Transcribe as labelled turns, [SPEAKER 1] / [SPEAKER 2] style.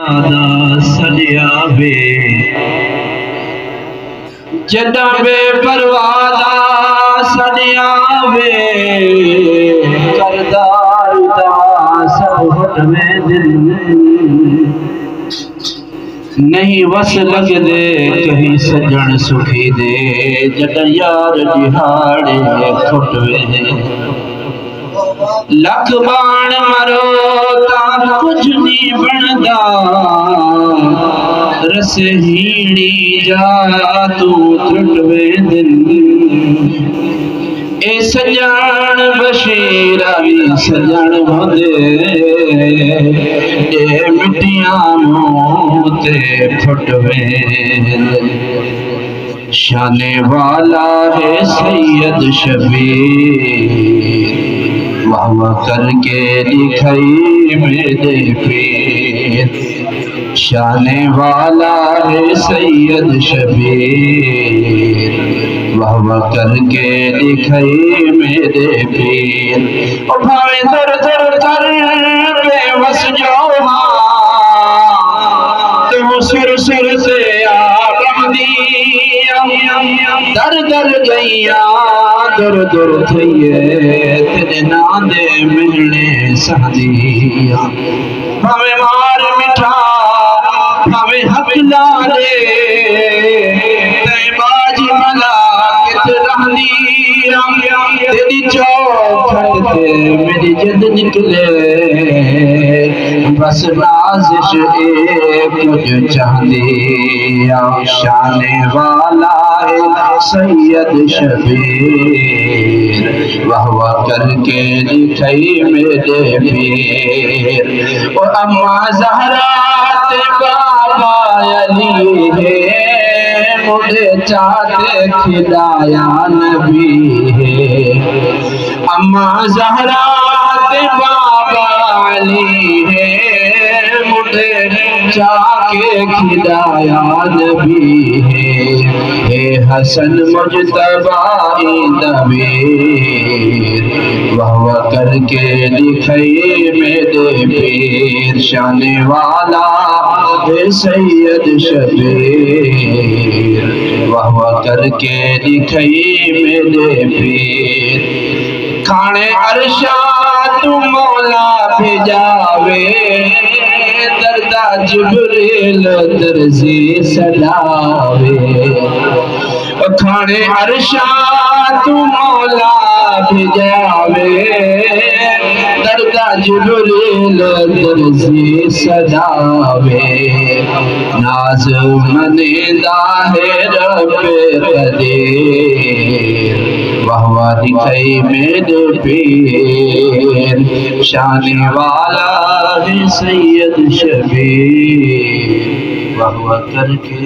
[SPEAKER 1] سجیا بے جدہ بے پروادا سجیا بے کردار دا سب ہٹ میں دل نہیں وس لگ دے کہیں سجن سکھی دے جدہ یار جہاڑے کھٹ وے لکھ بان مرو تا کچھ نہیں بندا رس ہیڑی جا تو ترٹوے دل اے سجان بشیراوی سجان بھندے اے مٹیاں موتے پھٹوے دل شانے والا ہے سید شبیر واہ کر کے لکھائی میرے پیر شانے والا ہے سید شبیر واہ کر کے لکھائی میرے پیر اور بھاوے در در کر بے وس جو ہاں تو سر سر سے آرم دیا در در گئیا در در تھئیے تیرے ناندے ملنے سہدیا بھاوے مار مٹھا بھاوے حق لارے تے باجی ملا کت رہنیا تیری چوکھٹ تے میری جد نکلے بس نازش ایک کچھ چاہدیا شانے والا ہے سید شبیر واہ کر کے لکھائی میرے پیر اور اما زہرات بابا علی ہے مجھے چاہتے کھلایا نبی ہے اما زہرات بابا علی ہے مجھے چاہتے کھلایا نبی ہے اے حسن مجتبائی نبیر واہ کر کے لکھائی میرے پیر شانے والا ہے سید شبیر واہ کر کے لکھائی میرے پیر کھانے عرشات مولا بھیجاوے دردہ جبریل درزی صداوے کھانے عرشات مولا بھیجاوے دردہ جبریل درزی صداوے ناز منیدہ ہے رب قدیر واہ دکھائی میرے پیر شانے والا ہے سید شبیر واہ کر کے